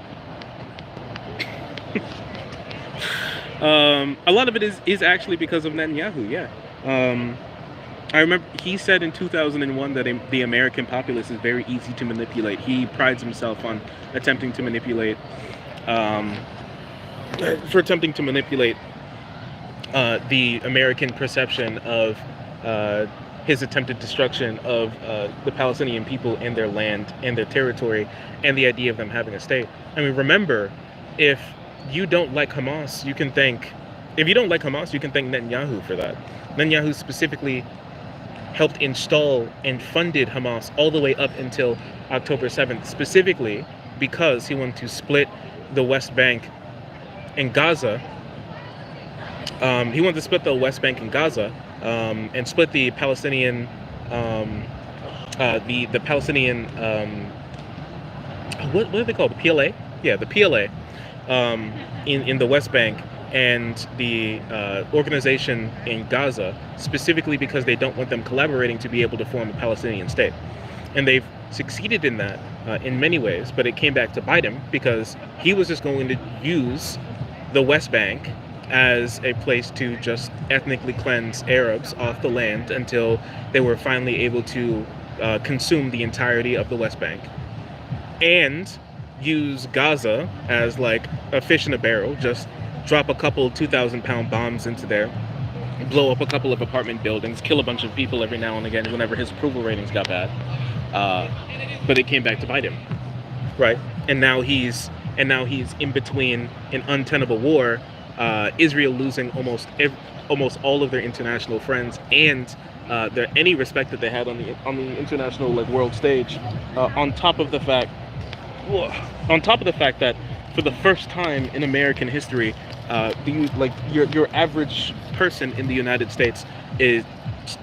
a lot of it is actually because of Netanyahu. Yeah, I remember he said in 2001 that the American populace is very easy to manipulate. He prides himself on attempting to manipulate. For attempting to manipulate the American perception of his attempted destruction of the Palestinian people and their land and their territory and the idea of them having a state. I mean, remember, if you don't like Hamas, you can thank Netanyahu for that. Netanyahu specifically helped install and funded Hamas all the way up until October 7th, specifically because he wanted to split the West Bank and Gaza. He wanted to split the West Bank and Gaza, and split the Palestinian, the Palestinian, what are they called? The PLA? Yeah, the PLA, in the West Bank, and the organization in Gaza, specifically because they don't want them collaborating to be able to form a Palestinian state. And they've succeeded in that in many ways, but it came back to bite him because he was just going to use the West Bank as a place to just ethnically cleanse Arabs off the land until they were finally able to consume the entirety of the West Bank, and use Gaza as like a fish in a barrel. Just drop a couple 2,000-pound bombs into there, blow up a couple of apartment buildings, kill a bunch of people every now and again whenever his approval ratings got bad. But it came back to bite him, right? And now he's in between an untenable war. Israel losing almost all of their international friends and any respect that they had on the international like world stage. On top of the fact that for the first time in American history, your average person in the United States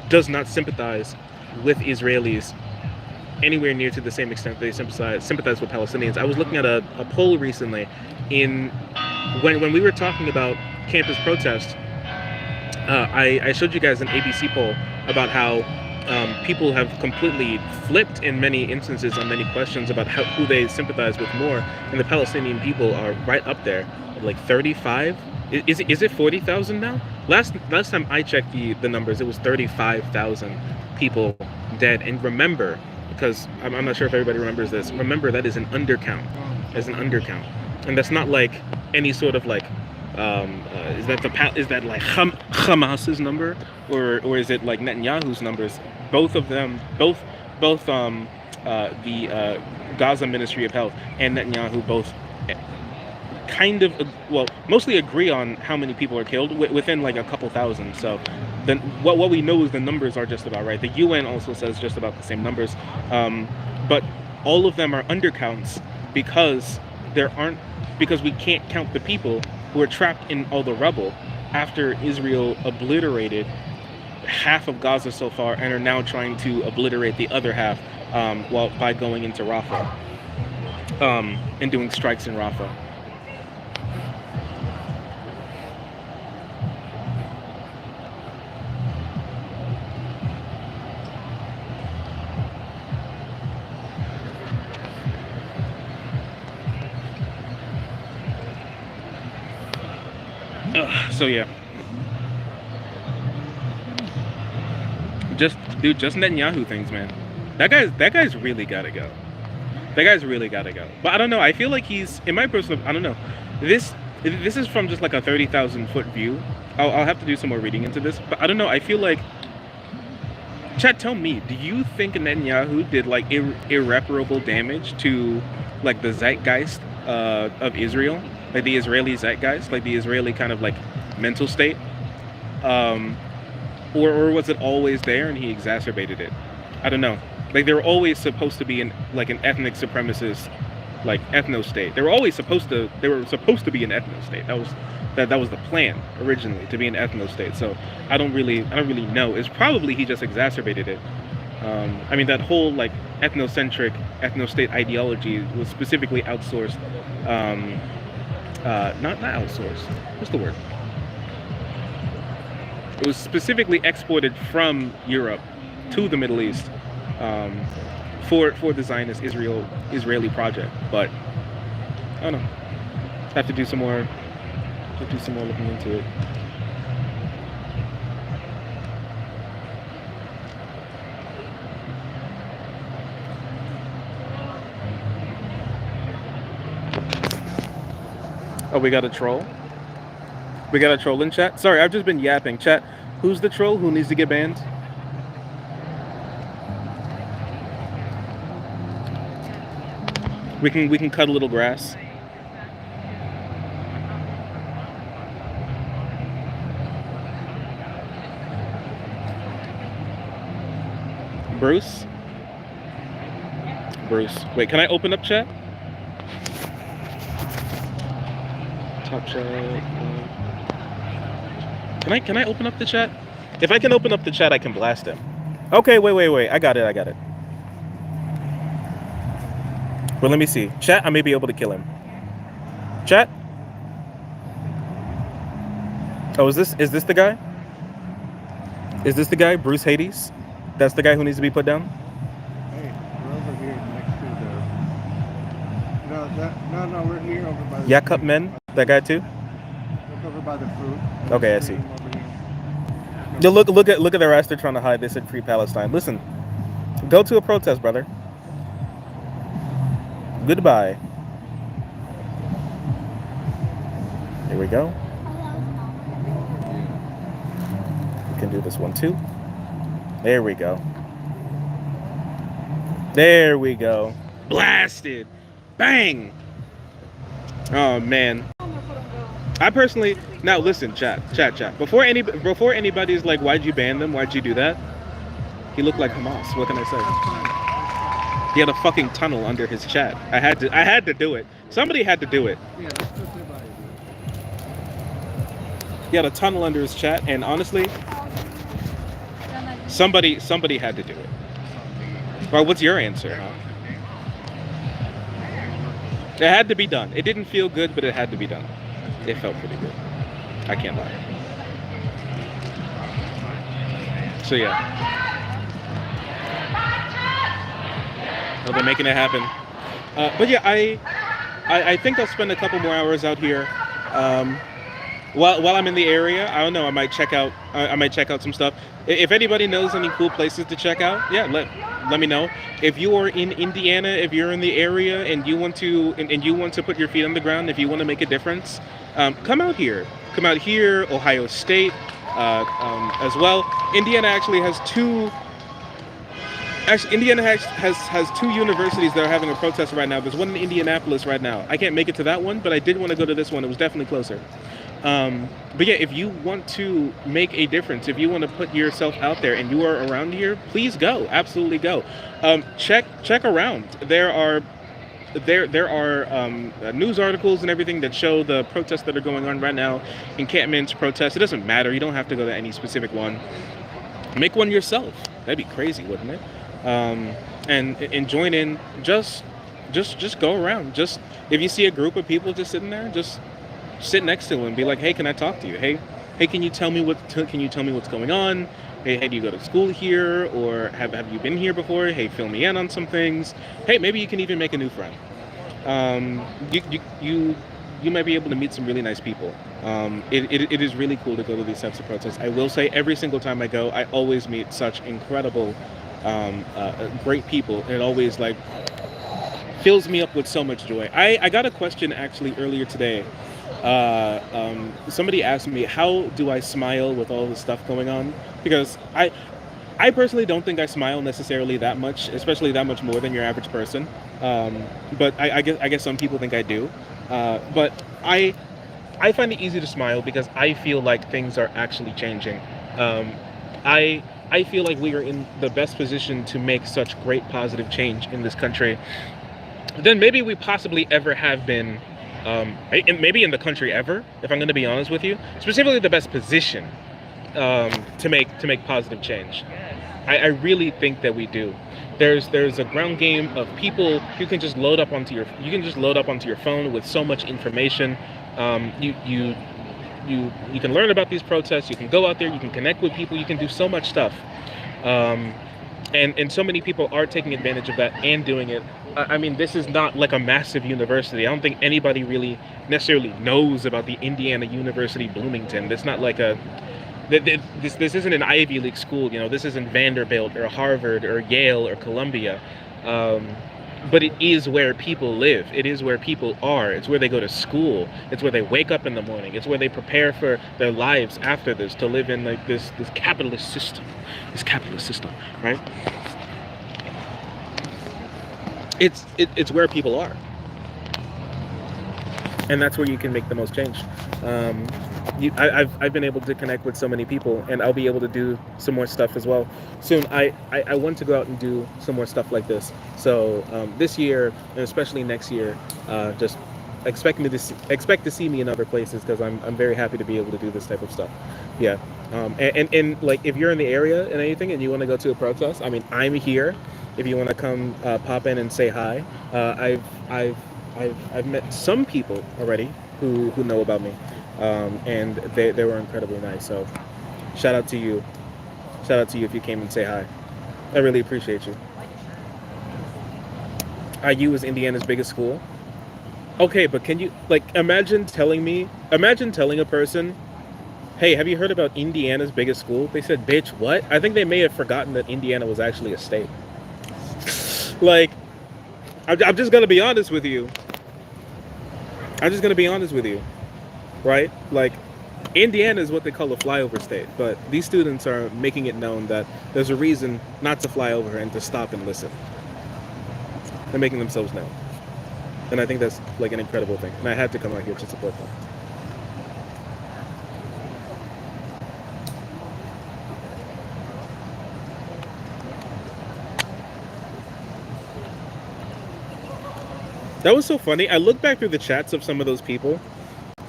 does not sympathize with Israelis anywhere near to the same extent they sympathize with Palestinians. I was looking at a poll recently when we were talking about campus protests. I showed you guys an ABC poll about how people have completely flipped in many instances on many questions about who they sympathize with more, and the Palestinian people are right up there, like 35. Is it 40,000 now? Last time I checked the numbers, it was 35,000 people dead. And remember, because I'm not sure if everybody remembers this, remember that is an undercount. And that's not like any sort of like is that like Hamas's number, or is it like Netanyahu's numbers? Both of them, both the Gaza Ministry of Health and Netanyahu both kind of, mostly agree on how many people are killed within like a couple thousand. So then what we know is the numbers are just about right. The UN also says just about the same numbers, but all of them are undercounts because we can't count the people who are trapped in all the rubble after Israel obliterated half of Gaza so far and are now trying to obliterate the other half by going into Rafah and doing strikes in Rafah. So yeah, just Netanyahu things, man. That guy's really gotta go. But I don't know. I feel like he's, in my personal, I don't know. This is from just like a 30,000 foot view. I'll have to do some more reading into this. But I don't know. I feel like, Chat, tell me, do you think Netanyahu did like irreparable damage to like the zeitgeist of Israel? Like the Israeli zeitgeist, like the Israeli kind of like mental state, or was it always there and he exacerbated it? I don't know. Like they were always supposed to be an ethnic supremacist, like ethno state. They were supposed to be an ethno state. That was the plan originally, to be an ethno state. So I don't really know. It's probably he just exacerbated it. I mean, that whole like ethnocentric ethno state ideology was specifically outsourced. Not outsourced. What's the word? It was specifically exported from Europe to the Middle East for the Zionist Israeli project. But I don't know. Have to do some more looking into it. Oh, we got a troll? We got a troll in chat? Sorry, I've just been yapping. Chat, who's the troll? Who needs to get banned? We can cut a little grass. Bruce. Wait, can I open up chat? Top chat. Can I open up the chat? If I can open up the chat, I can blast him. Okay, wait. I got it. Well, let me see. Chat, I may be able to kill him. Chat? Oh, is this the guy? Is this the guy, Bruce Hades? That's the guy who needs to be put down? Hey, we're over here next to the... No, we're here over by the... Yakup Men? That guy too? Look over by the fruit. Okay, I see. No, look at their ass. They're trying to hide. They said free Palestine. Listen, go to a protest, brother. Goodbye. Here we go. We can do this one too. There we go. Blasted. Bang. Oh man. I personally, now listen, chat. Before anybody's like, why'd you ban them? Why'd you do that? He looked like Hamas. What can I say? He had a fucking tunnel under his chat. I had to do it. Somebody had to do it. Yeah, that's what everybody do. He had a tunnel under his chat, and honestly, somebody had to do it. Well, what's your answer, huh? It had to be done. It didn't feel good, but it had to be done. It felt pretty good. I can't lie. So yeah. Oh, they're making it happen. But yeah, I think I'll spend a couple more hours out here. While I'm in the area, I don't know. I might check out some stuff. If anybody knows any cool places to check out, yeah, let me know. If you are in Indiana, if you're in the area and you want to put your feet on the ground, if you want to make a difference, come out here. Come out here, Ohio State, as well. Indiana actually has two. Actually, Indiana has two universities that are having a protest right now. There's one in Indianapolis right now. I can't make it to that one, but I did want to go to this one. It was definitely closer. But yeah, if you want to make a difference, if you want to put yourself out there and you are around here, please go. Absolutely go. Check around. There are news articles and everything that show the protests that are going on right now. Encampments, protests. It doesn't matter. You don't have to go to any specific one. Make one yourself. That'd be crazy, wouldn't it? And join in. Just go around. Just if you see a group of people just sitting there, just sit next to them and be like, hey, can I talk to you? Hey, can you tell me what's going on? Hey, do you go to school here, or have you been here before? Hey, fill me in on some things. Hey, maybe you can even make a new friend. You might be able to meet some really nice people. It is really cool to go to these types of protests. I will say, every single time I go, I always meet such incredible, great people. And it always like fills me up with so much joy. I got a question actually earlier today. Somebody asked me, how do I smile with all this stuff going on? Because I personally don't think I smile necessarily that much, especially that much more than your average person. But I guess some people think I do. But I find it easy to smile because I feel like things are actually changing. I feel like we are in the best position to make such great positive change in this country than maybe we possibly ever have been. Maybe in the country ever, if I'm going to be honest with you, specifically the best position to make positive change. I really think that we do. There's a ground game of people you can just load up onto your phone with so much information. You can learn about these protests. You can go out there. You can connect with people. You can do so much stuff. And so many people are taking advantage of that and doing it. I mean, this is not like a massive university. I don't think anybody really necessarily knows about the Indiana University Bloomington. It's not like this isn't an Ivy League school. You know, this isn't Vanderbilt or Harvard or Yale or Columbia. But it is where people live. It is where people are. It's where they go to school. It's where they wake up in the morning. It's where they prepare for their lives after this, to live in like this capitalist system. This capitalist system, right? It's where people are. and that's where you can make the most change. Um, I've been able to connect with so many people, and I'll be able to do some more stuff as well soon. I want to go out and do some more stuff like this. So this year, and especially next year, just expect to see me in other places because I'm very happy to be able to do this type of stuff. Yeah. And like if you're in the area and anything and you want to go to a protest, I mean I'm here. If you want to come pop in and say hi, I've I've met some people already who know about me, and they were incredibly nice. So shout out to you. Shout out to you if you came and say hi. I really appreciate you. IU is Indiana's biggest school. Okay, but can you like imagine telling a person, "Hey, have you heard about Indiana's biggest school?" They said, "Bitch, what?" I think they may have forgotten that Indiana was actually a state. Like, I'm just gonna be honest with you. I'm just gonna be honest with you, right? Like, Indiana is what they call a flyover state, but these students are making it known that there's a reason not to fly over and to stop and listen. They're making themselves known, and I think that's like an incredible thing. And I had to come out here to support them. That was so funny. I looked back through the chats of some of those people.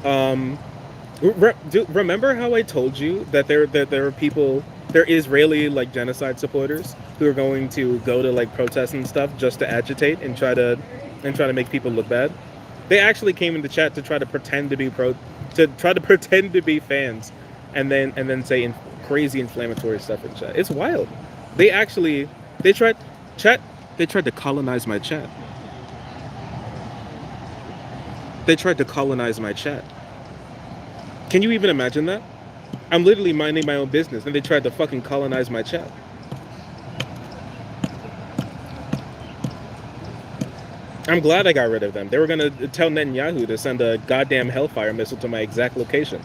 Um, remember how I told you that there are people, they're Israeli like genocide supporters who are going to go to like protests and stuff just to agitate and try to make people look bad. They actually came in the chat to try to pretend to be to try to pretend to be fans, and then say crazy inflammatory stuff in chat. It's wild. They actually they tried chat. They tried to colonize my chat. They tried to colonize my chat. Can you even imagine that? I'm literally minding my own business, and they tried to fucking colonize my chat. I'm glad I got rid of them. They were gonna tell Netanyahu to send a goddamn Hellfire missile to my exact location.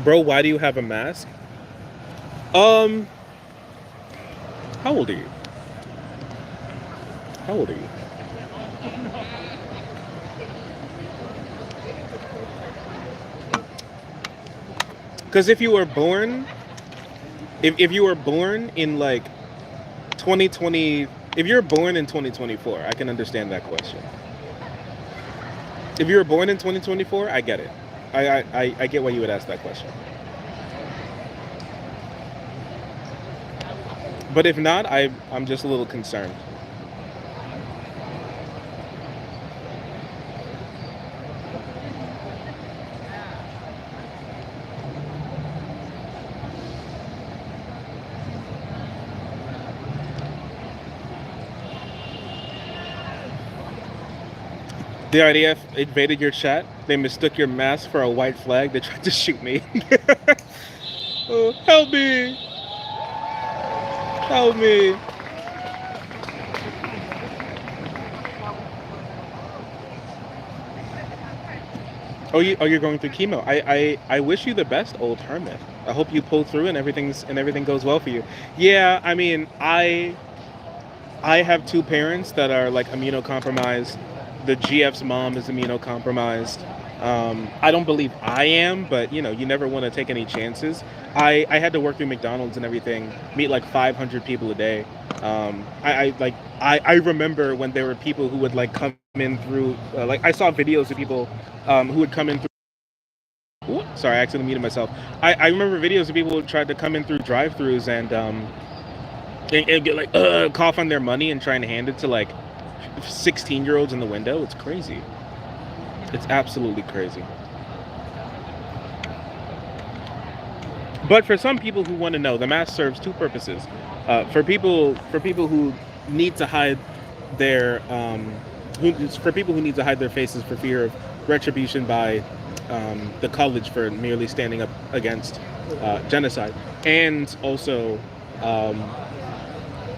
Bro, why do you have a mask? Um, how old are you? How old are you? Because if you were born, if you were born in like 2020, if you're born in 2024, I can understand that question. If you were born in 2024, I get it. I get why you would ask that question. But if not, I'm just a little concerned. The IDF invaded your chat. They mistook your mask for a white flag. They tried to shoot me. Oh, help me! Help me! You're going through chemo. I wish you the best, old hermit. I hope you pull through and everything goes well for you. Yeah, I mean, I have two parents that are like immunocompromised. The GF's mom is immunocompromised. I don't believe I am, but you know, you never want to take any chances. I had to work through McDonald's and everything, meet like 500 people a day. I remember when there were people who would like come in through, like I saw videos of people who would come in through. Ooh, sorry, I accidentally muted myself. I remember videos of people who tried to come in through drive-throughs and get like cough on their money and try and hand it to like 16-year-olds in the window. It's crazy. It's absolutely crazy. But for some people who want to know, the mask serves two purposes. For people who need to hide their for people who need to hide their faces for fear of retribution by the college for merely standing up against genocide, and also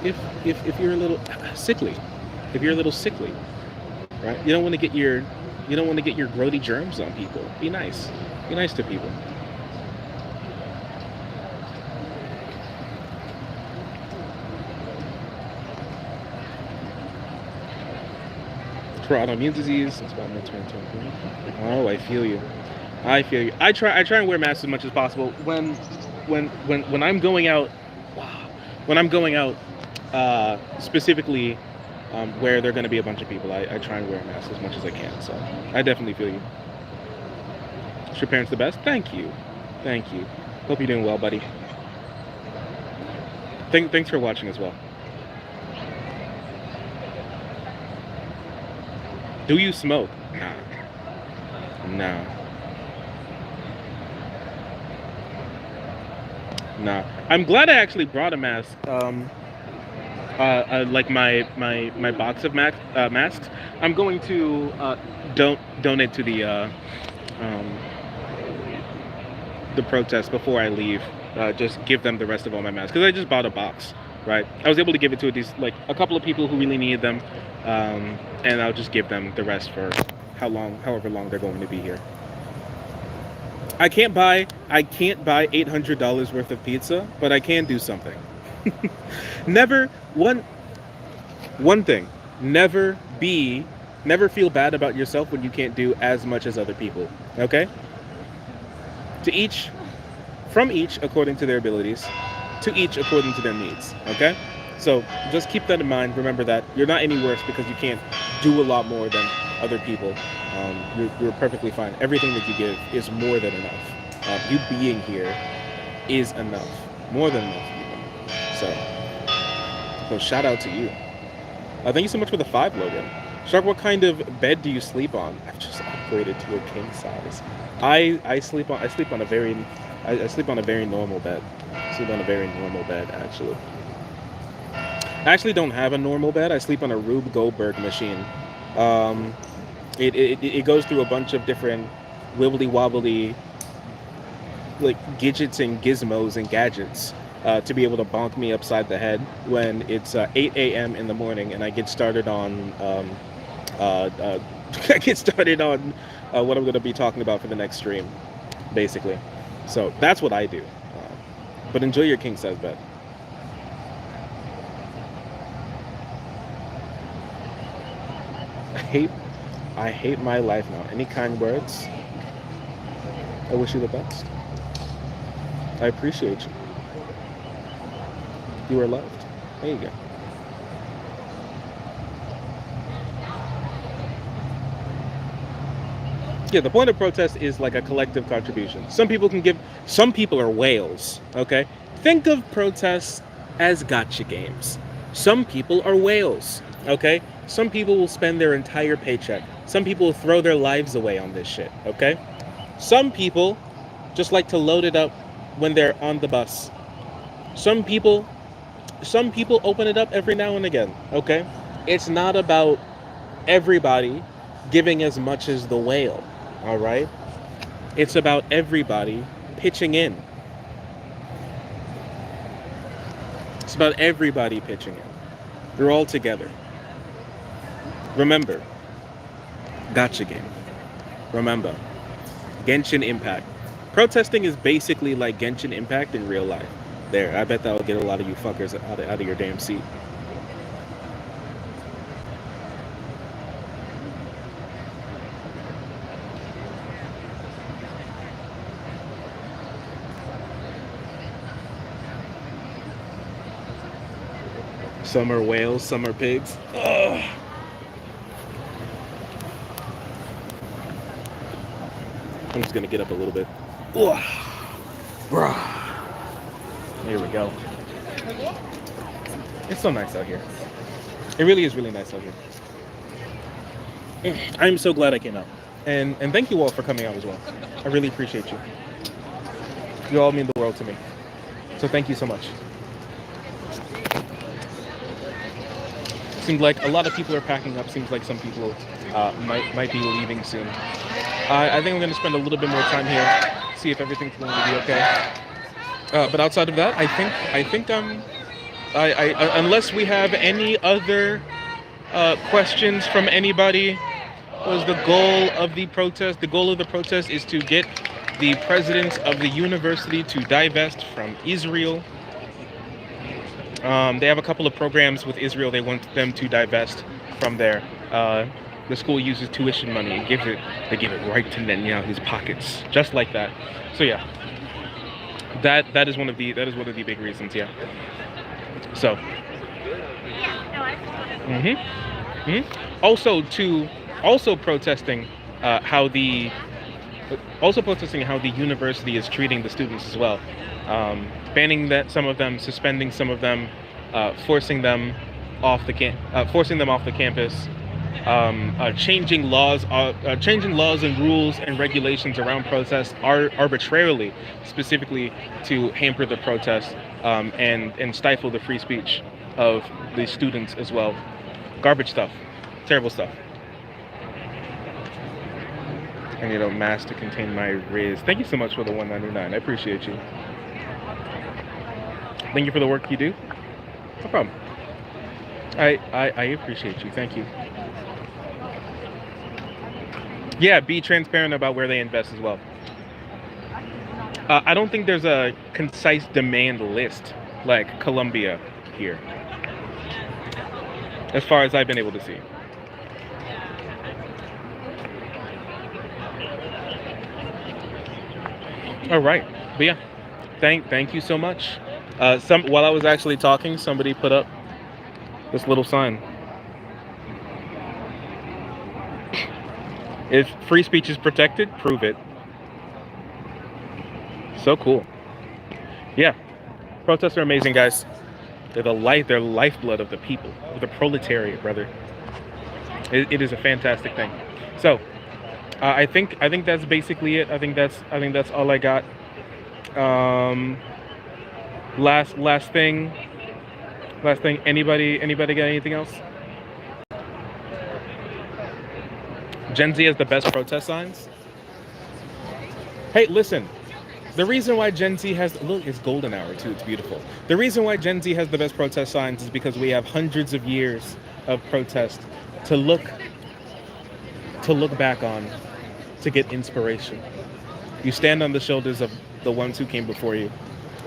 if you're a little sickly, if you're a little sickly, right? You don't want to get your grody germs on people. Be nice. Be nice to people. For autoimmune disease, it's about mid-2023. Oh, I feel you. I feel you. I try and wear masks as much as possible when I'm going out. When I'm going out, specifically where there are going to be a bunch of people, I try and wear a mask as much as I can. So I definitely feel you. Is your parents the best? Thank you. Thank you. Hope you're doing well, buddy. Thanks for watching as well. Do you smoke? Nah. Nah. Nah. I'm glad I actually brought a mask. Like my box of masks. I'm going to donate to the protest before I leave. Just give them the rest of all my masks because I just bought a box. Right. I was able to give it to a couple of people who really needed them, and I'll just give them the rest for however long they're going to be here. I can't buy $800 worth of pizza, but I can do something. One thing. Never feel bad about yourself when you can't do as much as other people. Okay? From each according to their abilities, to each according to their needs. Okay? So just keep that in mind. Remember that you're not any worse because you can't do a lot more than other people. You're perfectly fine. Everything that you give is more than enough. You being here is enough. More than enough, even. So shout out to you. Thank you so much for the 5 logo. Shark, what kind of bed do you sleep on? I've just upgraded to a king size. I sleep on a very normal bed. I sleep on a very normal bed, actually. I actually don't have a normal bed. I sleep on a Rube Goldberg machine. It goes through a bunch of different wibbly wobbly like gadgets and gizmos and gadgets to be able to bonk me upside the head when it's 8 a.m. in the morning and I get started on what I'm going to be talking about for the next stream, basically. So that's what I do. But enjoy your king size bed. I hate my life now. Any kind words? I wish you the best. I appreciate you. You are loved. There you go. Yeah, the point of protest is like a collective contribution. Some people are whales, okay? Think of protests as gotcha games. Some people are whales, okay? Some people will spend their entire paycheck. Some people will throw their lives away on this shit, okay? Some people just like to load it up when they're on the bus. Some people open it up every now and again, okay? It's not about everybody giving as much as the whale, all right? It's about everybody pitching in. It's about everybody pitching in. We're all together. Remember, gotcha game. Remember, Genshin Impact. Protesting is basically like Genshin Impact in real life. There, I bet that'll get a lot of you fuckers out of your damn seat. Some are whales, some are pigs. Ugh. I'm just gonna get up a little bit. Ugh. Here we go. It's so nice out here. It really is really nice out here. I'm so glad I came out. And thank you all for coming out as well. I really appreciate you. You all mean the world to me. So thank you so much. Seems like a lot of people are packing up. Seems like some people might be leaving soon. I think I'm going to spend a little bit more time here, see if everything's going to be okay. But outside of that, I think Unless we have any other questions from anybody, what was the goal of the protest? The goal of the protest is to get the president of the university to divest from Israel. They have a couple of programs with Israel. They want them to divest from there. The school uses tuition money and they give it right to Netanyahu's pockets, just like that. So yeah, that is one of the big reasons. Yeah. So. Also protesting how the university is treating the students as well, banning some of them, suspending some of them, forcing them off the campus, changing laws and rules and regulations around protests arbitrarily, specifically to hamper the protests and stifle the free speech of the students as well. Garbage stuff, terrible stuff. I need a mask to contain my raise. Thank you so much for the 199. I appreciate you. Thank you for the work you do. No problem. I appreciate you. Thank you. Yeah, be transparent about where they invest as well. I don't think there's a concise demand list like Colombia here, as far as I've been able to see. All right, but yeah, thank you so much. While I was actually talking, somebody put up this little sign. If free speech is protected, prove it. So cool. Yeah, protests are amazing, guys. They're lifeblood of the people, of the proletariat, brother. It is a fantastic thing. So, I think that's basically it. I think that's all I got. Last thing. Anybody got anything else? Gen Z has the best protest signs. Hey, listen. The reason why Gen Z has it's golden hour too. It's beautiful. The reason why Gen Z has the best protest signs is because we have hundreds of years of protest to look back on, to get inspiration. You stand on the shoulders of the ones who came before you.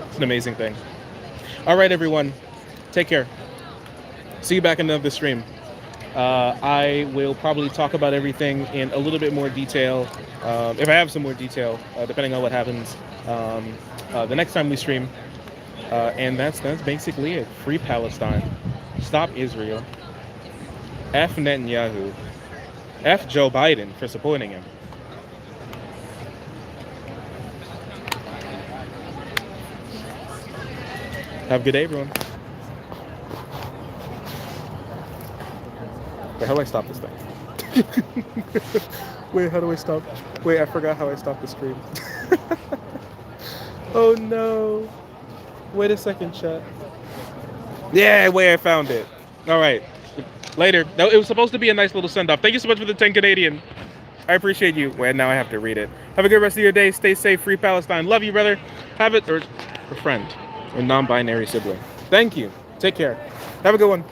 It's an amazing thing. All right, everyone. Take care. See you back in another stream. I will probably talk about everything in a little bit more detail, if I have some more detail, depending on what happens the next time we stream. And that's basically it. Free Palestine. Stop Israel. F Netanyahu. F Joe Biden for supporting him. Have a good day, everyone. Wait, how do I stop this thing? Wait, how do I stop? Wait, I forgot how I stopped the stream. Oh no. Wait a second, chat. Yeah, wait, I found it. All right. Later. No, it was supposed to be a nice little send-off. Thank you so much for the 10 Canadian. I appreciate you. Wait, now I have to read it. Have a good rest of your day. Stay safe. Free Palestine. Love you, brother. Have it, or a friend, or non-binary sibling. Thank you. Take care. Have a good one.